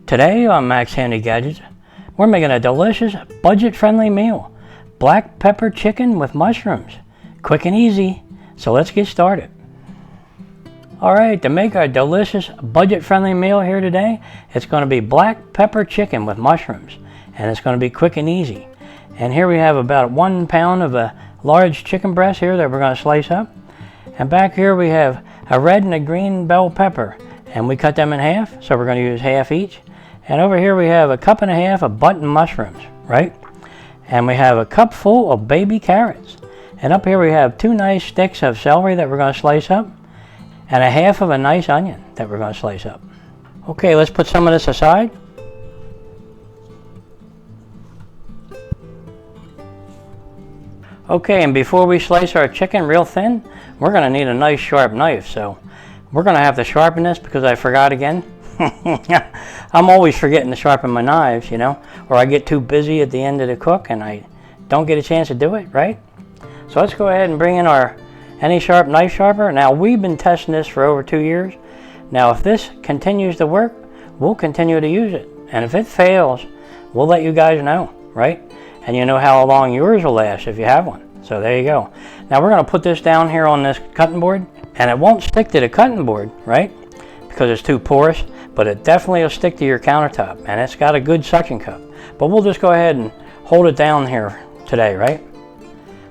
Today on Max Handy Gadgets, we're making a delicious, budget-friendly meal. Black pepper chicken with mushrooms. Quick and easy, so let's get started. Alright, to make our delicious, budget-friendly meal here today, it's going to be black pepper chicken with mushrooms. And it's going to be quick and easy. And here we have about 1 pound of a large chicken breast here that we're going to slice up. And back here we have a red and a green bell pepper. And we cut them in half, so we're going to use half each. And over here we have 1.5 cups of button mushrooms, right? And we have a cup full of baby carrots. And up here we have 2 nice sticks of celery that we're going to slice up. And 1/2 of a nice onion that we're going to slice up. Okay, let's put some of this aside. Okay, and before we slice our chicken real thin, we're going to need a nice sharp knife. So we're going to have to sharpen this because I forgot again. I'm always forgetting to sharpen my knives, you know, or I get too busy at the end of the cook and I don't get a chance to do it, right? So let's go ahead and bring in our Anysharp knife sharpener. Now we've been testing this for over 2 years. Now if this continues to work, we'll continue to use it. And if it fails, we'll let you guys know, right? And you know how long yours will last if you have one. So there you go. Now we're going to put this down here on this cutting board, and it won't stick to the cutting board, right? Because it's too porous, but it definitely will stick to your countertop, and it's got a good suction cup. But we'll just go ahead and hold it down here today, right?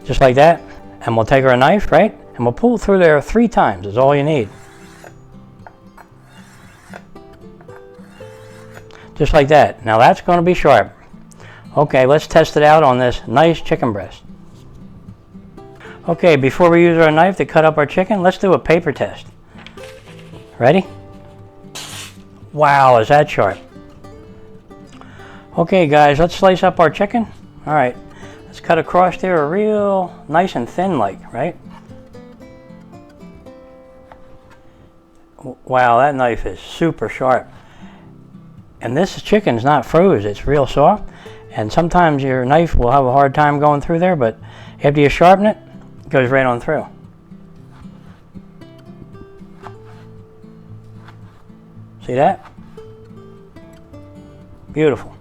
Just like that. And we'll take our knife, right? And we'll pull through there 3 times is all you need. Just like that. Now that's going to be sharp. Okay, let's test it out on this nice chicken breast. Okay, before we use our knife to cut up our chicken, let's do a paper test. Ready? Wow, is that sharp. Okay guys, let's slice up our chicken. Alright, let's cut across there real nice and thin like, right? Wow, that knife is super sharp. And this chicken's not froze, it's real soft. And sometimes your knife will have a hard time going through there, but after you sharpen it, it goes right on through. See that? Beautiful.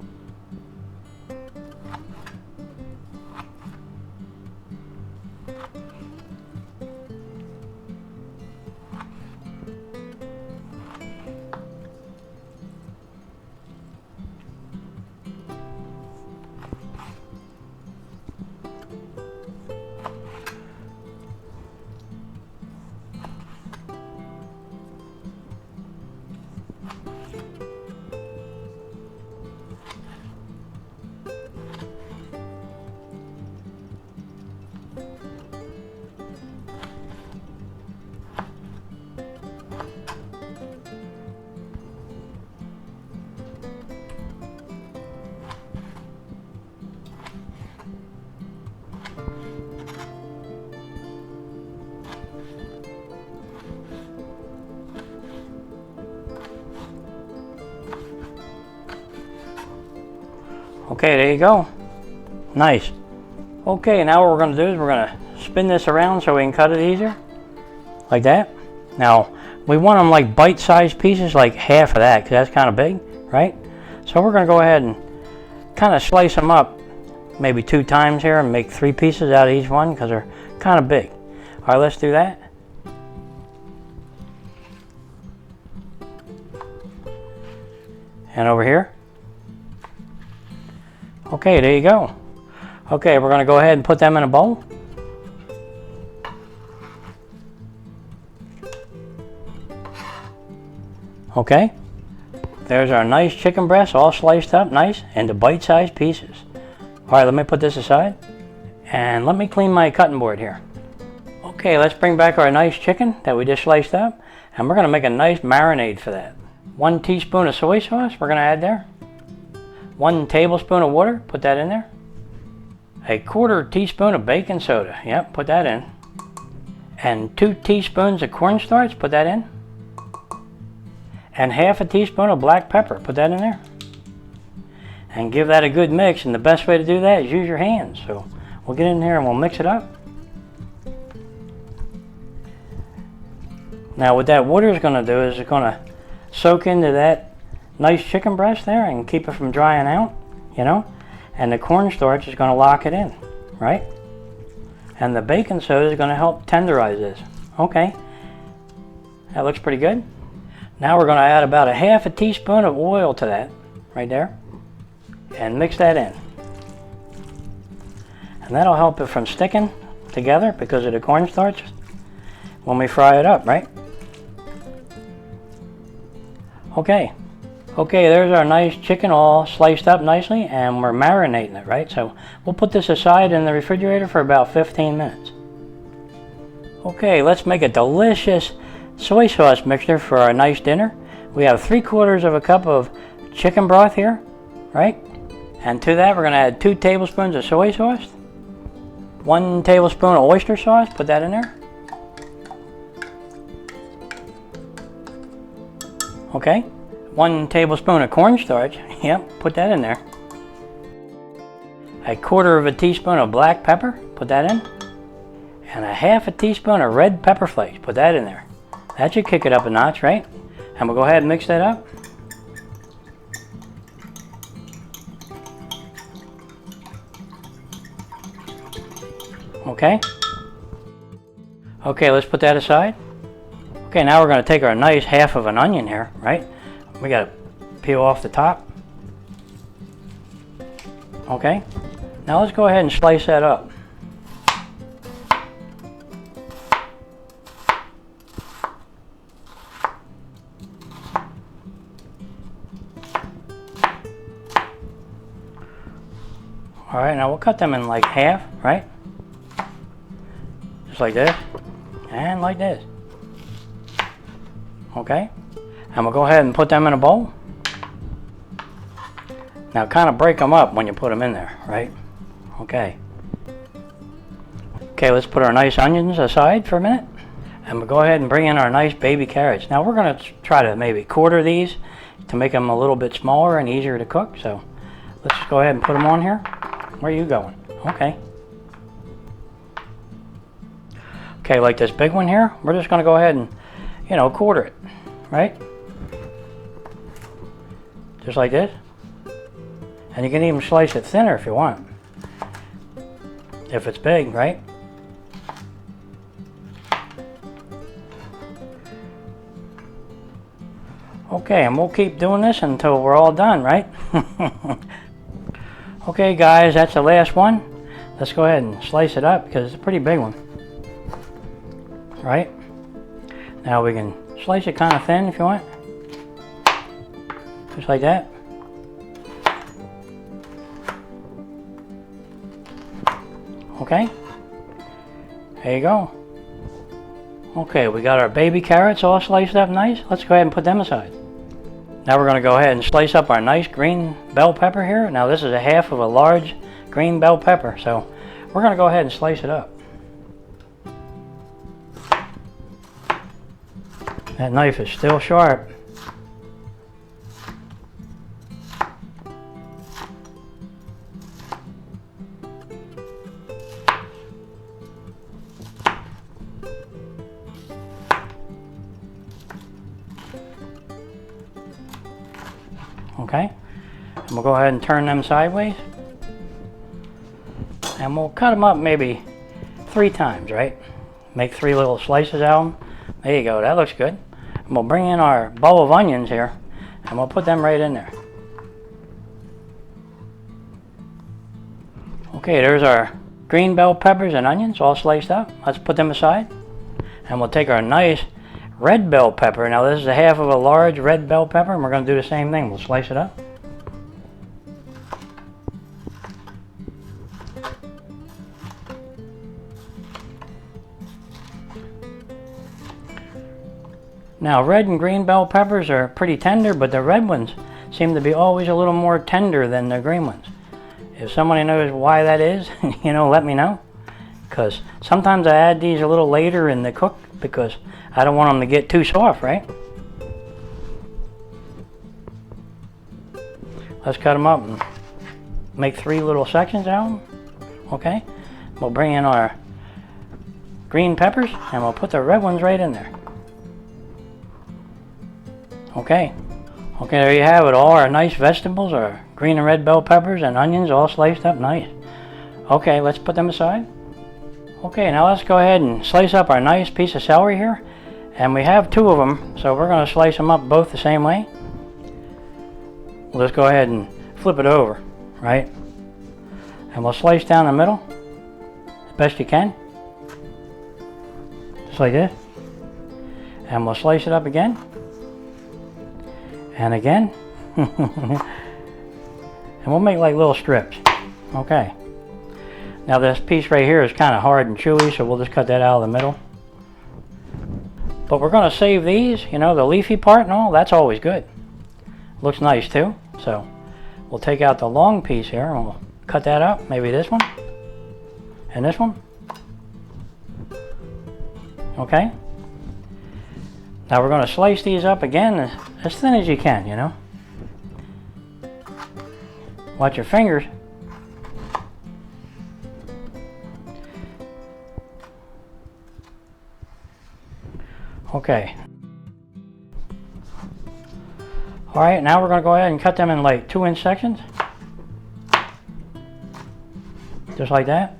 Okay, there you go. Nice. Okay, now what we're going to do is we're going to spin this around so we can cut it easier. Like that. Now, we want them like bite-sized pieces, like half of that, because that's kind of big, right? So we're going to go ahead and kind of slice them up maybe 2 times here and make 3 pieces out of each one because they're kind of big. All right, let's do that. And over here. Okay, there you go. Okay, we're going to go ahead and put them in a bowl. Okay, there's our nice chicken breast all sliced up nice into bite-sized pieces. All right, let me put this aside and let me clean my cutting board here. Okay, let's bring back our nice chicken that we just sliced up, and we're going to make a nice marinade for that. 1 teaspoon of soy sauce we're going to add there. 1 tablespoon of water, put that in there. 1/4 teaspoon of baking soda, yep, put that in. And 2 teaspoons of cornstarch, put that in. And 1/2 teaspoon of black pepper, put that in there. And give that a good mix, and the best way to do that is use your hands. So we'll get in here and we'll mix it up. Now what that water is going to do is it's going to soak into that nice chicken breast there and keep it from drying out, you know. And the cornstarch is going to lock it in, right? And the baking soda is going to help tenderize this. Okay, that looks pretty good. Now we're going to add about a half a teaspoon of oil to that, right there, and mix that in. And that'll help it from sticking together because of the cornstarch when we fry it up, right? Okay, there's our nice chicken all sliced up nicely, and we're marinating it, right? So we'll put this aside in the refrigerator for about 15 minutes. Okay, let's make a delicious soy sauce mixture for our nice dinner. We have 3/4 of a cup of chicken broth here, right? And to that we're going to add 2 tablespoons of soy sauce, 1 tablespoon of oyster sauce, put that in there. Okay, 1 tablespoon of cornstarch, yep, put that in there. 1/4 teaspoon of black pepper, put that in. And 1/2 teaspoon of red pepper flakes, put that in there. That should kick it up a notch, right? And we'll go ahead and mix that up. Okay. Okay, let's put that aside. Okay, now we're going to take our nice half of an onion here, right? We got to peel off the top. Okay. Now let's go ahead and slice that up. All right, now we'll cut them in like half, right? Just like this, and like this. Okay, and we'll go ahead and put them in a bowl. Now kind of break them up when you put them in there, right? Okay. Okay, let's put our nice onions aside for a minute. And we'll go ahead and bring in our nice baby carrots. Now we're going to try to maybe quarter these to make them a little bit smaller and easier to cook. So let's just go ahead and put them on here. Where are you going? Okay. Okay, like this big one here, we're just going to go ahead and, you know, quarter it, right? Just like this. And you can even slice it thinner if you want. If it's big, right? Okay, and we'll keep doing this until we're all done, right? Okay guys, that's the last one. Let's go ahead and slice it up because it's a pretty big one. Right? Now we can slice it kind of thin if you want. Just like that. Okay. There you go. Okay, we got our baby carrots all sliced up nice. Let's go ahead and put them aside. Now we're going to go ahead and slice up our nice green bell pepper here. Now this is 1/2 of a large green bell pepper, so we're going to go ahead and slice it up. That knife is still sharp. Okay, and we'll go ahead and turn them sideways. And we'll cut them up maybe 3 times, right? Make 3 little slices out of them. There you go, that looks good. And we'll bring in our bowl of onions here, and we'll put them right in there. Okay, there's our green bell peppers and onions all sliced up. Let's put them aside. And we'll take our nice red bell pepper. Now this is 1/2 of a large red bell pepper, and we're going to do the same thing. We'll slice it up. Now red and green bell peppers are pretty tender, but the red ones seem to be always a little more tender than the green ones. If somebody knows why that is, you know, let me know. Because sometimes I add these a little later in the cook because I don't want them to get too soft, right? Let's cut them up and make 3 little sections out of them. Okay, we'll bring in our green peppers and we'll put the red ones right in there. Okay, Okay, there you have it, all our nice vegetables, our green and red bell peppers and onions all sliced up nice. Okay, let's put them aside. Okay, now let's go ahead and slice up our nice piece of celery here. And we have 2 of them, so we're going to slice them up both the same way. We'll just go ahead and flip it over, right? And we'll slice down the middle as best you can. Just like this. And we'll slice it up again. And again. And we'll make like little strips. Okay. Now this piece right here is kind of hard and chewy, so we'll just cut that out of the middle. But we're going to save these, you know, the leafy part and all, that's always good. Looks nice too. So we'll take out the long piece here and we'll cut that up. Maybe this one and this one. Okay. Now we're going to slice these up again as thin as you can, you know. Watch your fingers. Okay. Alright, now we're going to go ahead and cut them in like 2-inch sections. Just like that.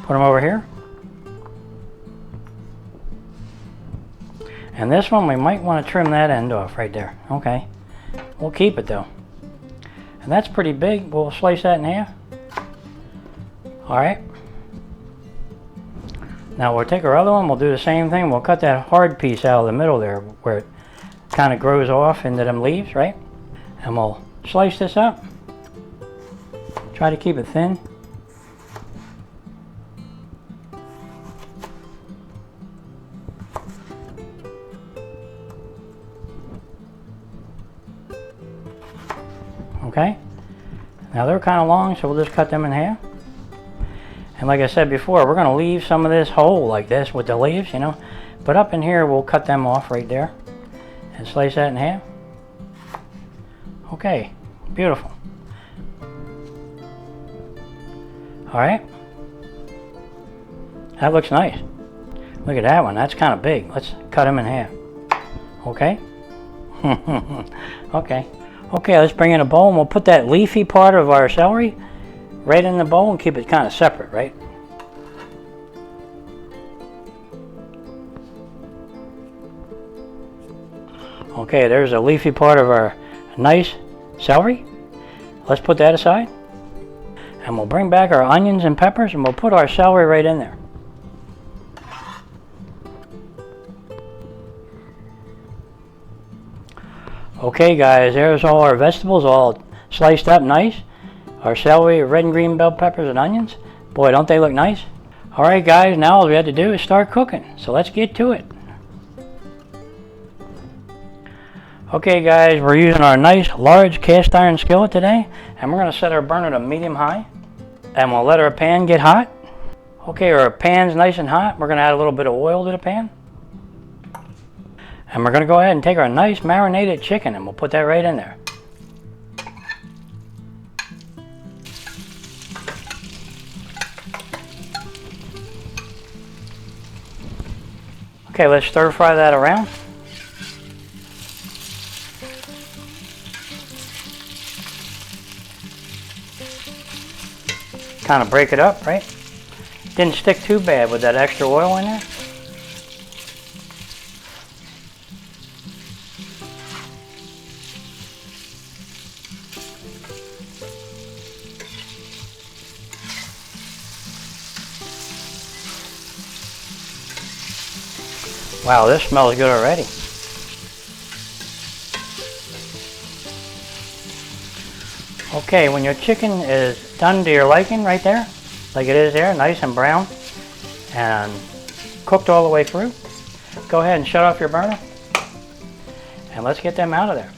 Put them over here. And this one we might want to trim that end off right there. Okay. We'll keep it though. And that's pretty big. We'll slice that in half. Alright. Now we'll take our other one, we'll do the same thing. We'll cut that hard piece out of the middle there where it kind of grows off into them leaves, right? And we'll slice this up. Try to keep it thin. Okay. Now they're kind of long, so we'll just cut them in half. And like I said before, we're going to leave some of this whole like this with the leaves, you know. But up in here, we'll cut them off right there. And slice that in half. Okay, beautiful. Alright. That looks nice. Look at that one, that's kind of big. Let's cut them in half. Okay. Okay. Okay, let's bring in a bowl and we'll put that leafy part of our celery right in the bowl and keep it kind of separate, right? Okay, there's a leafy part of our nice celery. Let's put that aside. And we'll bring back our onions and peppers and we'll put our celery right in there. Okay guys, there's all our vegetables all sliced up nice. Our celery, red and green bell peppers and onions. Boy, don't they look nice? Alright guys, now all we have to do is start cooking. So let's get to it. Okay guys, we're using our nice large cast iron skillet today. And we're going to set our burner to medium high. And we'll let our pan get hot. Okay, our pan's nice and hot. We're going to add a little bit of oil to the pan. And we're going to go ahead and take our nice marinated chicken and we'll put that right in there. Okay, let's stir fry that around. Kind of break it up, right? Didn't stick too bad with that extra oil in there. Wow, this smells good already. Okay, when your chicken is done to your liking right there, like it is there, nice and brown and cooked all the way through, go ahead and shut off your burner and let's get them out of there.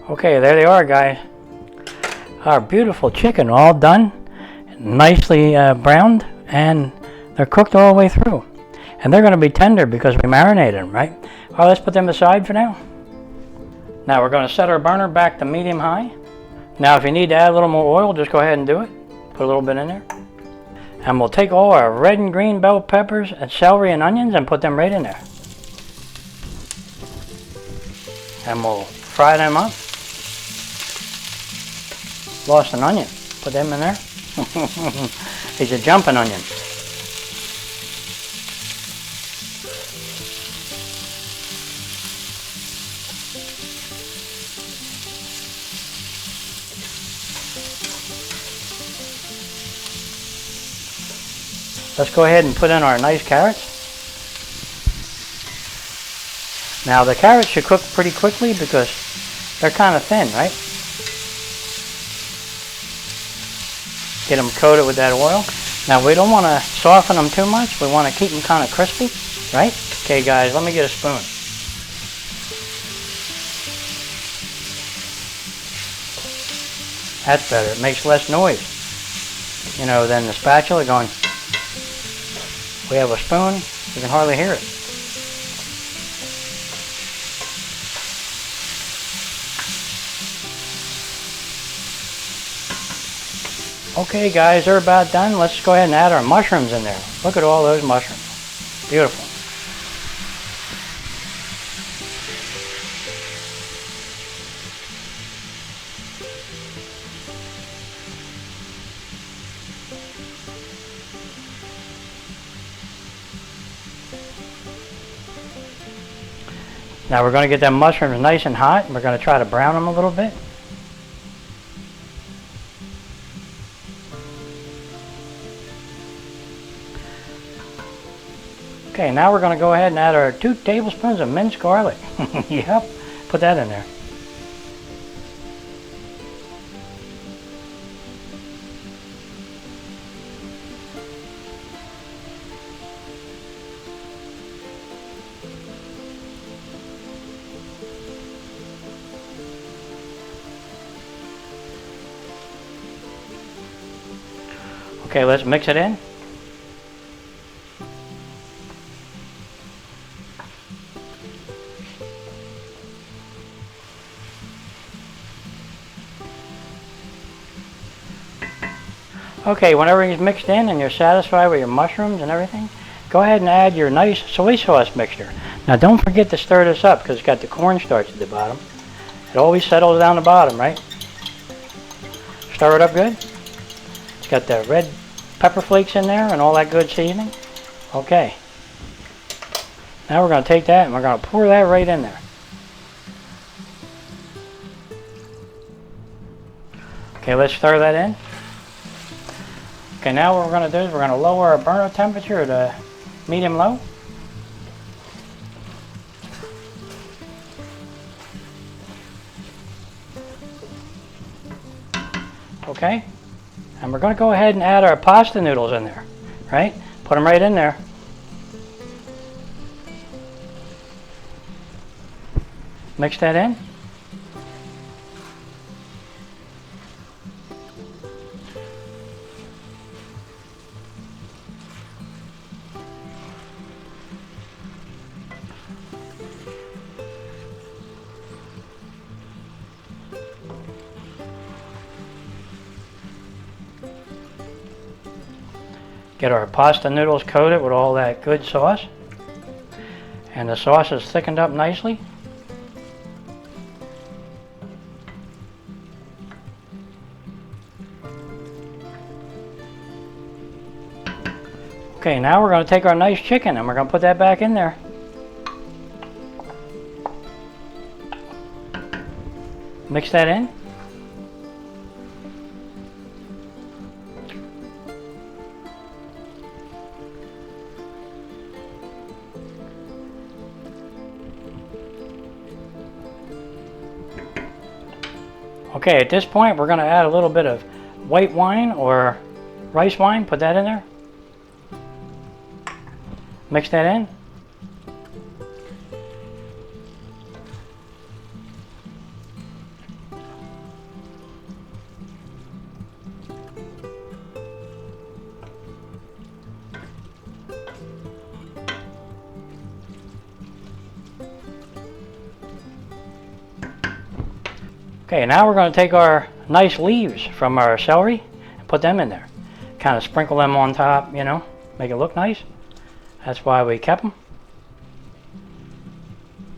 Okay, there they are guys. Our beautiful chicken all done, nicely browned, and they're cooked all the way through. And they're going to be tender because we marinated them, right? All right, let's put them aside for now. Now we're going to set our burner back to medium high. Now if you need to add a little more oil, just go ahead and do it. Put a little bit in there. And we'll take all our red and green bell peppers and celery and onions and put them right in there. And we'll fry them up. Lost an onion. Put them in there. He's a jumping onion. Let's go ahead and put in our nice carrots. Now the carrots should cook pretty quickly because they're kind of thin, right? Get them coated with that oil. Now we don't want to soften them too much. We want to keep them kind of crispy, right? Okay guys, let me get a spoon. That's better. It makes less noise, you know, than the spatula going. We have a spoon, you can hardly hear it. Okay guys, they're about done. Let's go ahead and add our mushrooms in there. Look at all those mushrooms. Beautiful. Now we're going to get them mushrooms nice and hot. We're going to try to brown them a little bit. Okay, now we're going to go ahead and add our 2 tablespoons of minced garlic. Yep, put that in there. Okay, let's mix it in. Okay, whenever it's mixed in and you're satisfied with your mushrooms and everything, go ahead and add your nice soy sauce mixture. Now don't forget to stir this up because it's got the cornstarch at the bottom. It always settles down the bottom, right? Stir it up good. It's got the red pepper flakes in there and all that good seasoning. Okay. Now we're going to take that and we're going to pour that right in there. Okay, let's stir that in. Okay, now what we're going to do is we're going to lower our burner temperature to medium-low. Okay, and we're going to go ahead and add our pasta noodles in there, right? Put them right in there. Mix that in. Get our pasta noodles coated with all that good sauce. And the sauce is thickened up nicely. Okay, now we're going to take our nice chicken and we're going to put that back in there. Mix that in. Okay, at this point we're going to add a little bit of white wine or rice wine. Put that in there. Mix that in. Okay, now we're going to take our nice leaves from our celery and put them in there. Kind of sprinkle them on top, you know, make it look nice. That's why we kept them.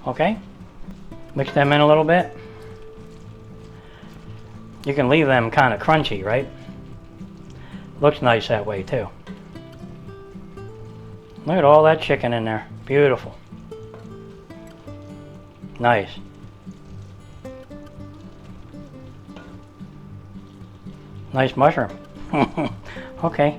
Okay, mix them in a little bit. You can leave them kind of crunchy, right? Looks nice that way too. Look at all that chicken in there. Beautiful. Nice. Nice mushroom. Okay.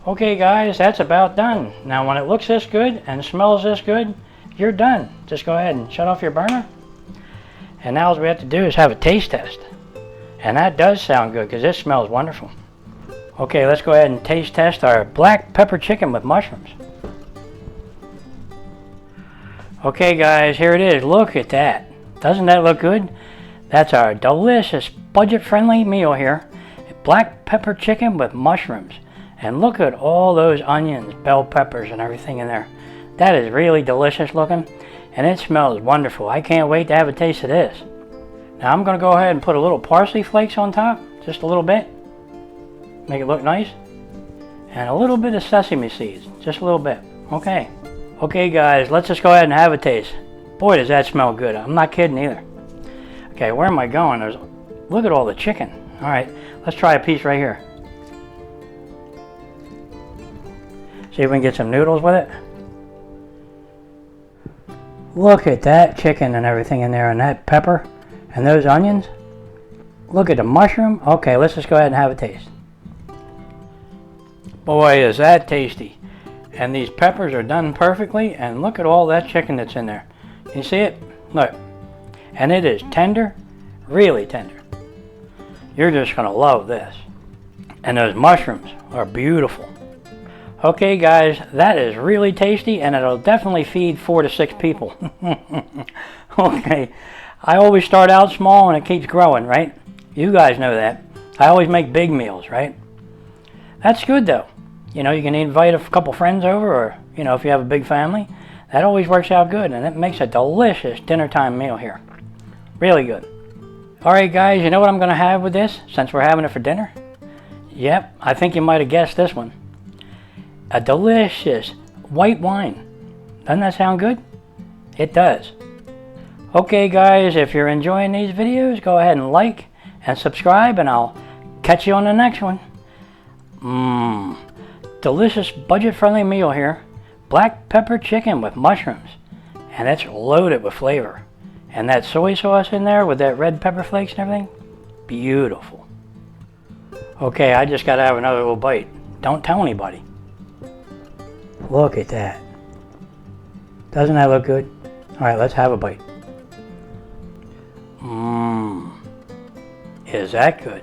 Okay guys, that's about done. Now when it looks this good and smells this good, you're done. Just go ahead and shut off your burner. And now all we have to do is have a taste test. And that does sound good because it smells wonderful. Okay, let's go ahead and taste test our black pepper chicken with mushrooms. Okay guys, here it is. Look at that. Doesn't that look good? That's our delicious budget-friendly meal here. Black pepper chicken with mushrooms. And look at all those onions, bell peppers, and everything in there. That is really delicious looking, and it smells wonderful. I can't wait to have a taste of this. Now I'm going to go ahead and put a little parsley flakes on top, just a little bit. Make it look nice. And a little bit of sesame seeds, just a little bit. Okay. Okay guys, let's just go ahead and have a taste. Boy, does that smell good. I'm not kidding either. Okay, where am I going? Look at all the chicken. All right, let's try a piece right here. See if we can get some noodles with it. Look at that chicken and everything in there, and that pepper and those onions. Look at the mushroom. Okay, let's just go ahead and have a taste. Boy, is that tasty. And these peppers are done perfectly, and look at all that chicken that's in there. You see it? Look. And it is tender, really tender. You're just going to love this. And those mushrooms are beautiful. Okay guys, that is really tasty, and it'll definitely feed 4 to 6 people. Okay, I always start out small and it keeps growing, right? You guys know that. I always make big meals, right? That's good though. You know, you can invite a couple friends over, or, you know, if you have a big family, that always works out good, and it makes a delicious dinner time meal here. Really good. Alright guys, you know what I'm going to have with this, since we're having it for dinner? Yep, I think you might have guessed this one. A delicious white wine. Doesn't that sound good? It does. Okay guys, if you're enjoying these videos, go ahead and like and subscribe, and I'll catch you on the next one. Delicious budget-friendly meal here. Black pepper chicken with mushrooms. And it's loaded with flavor. And that soy sauce in there with that red pepper flakes and everything. Beautiful. Okay, I just gotta have another little bite. Don't tell anybody. Look at that. Doesn't that look good? Alright, let's have a bite. Is that good?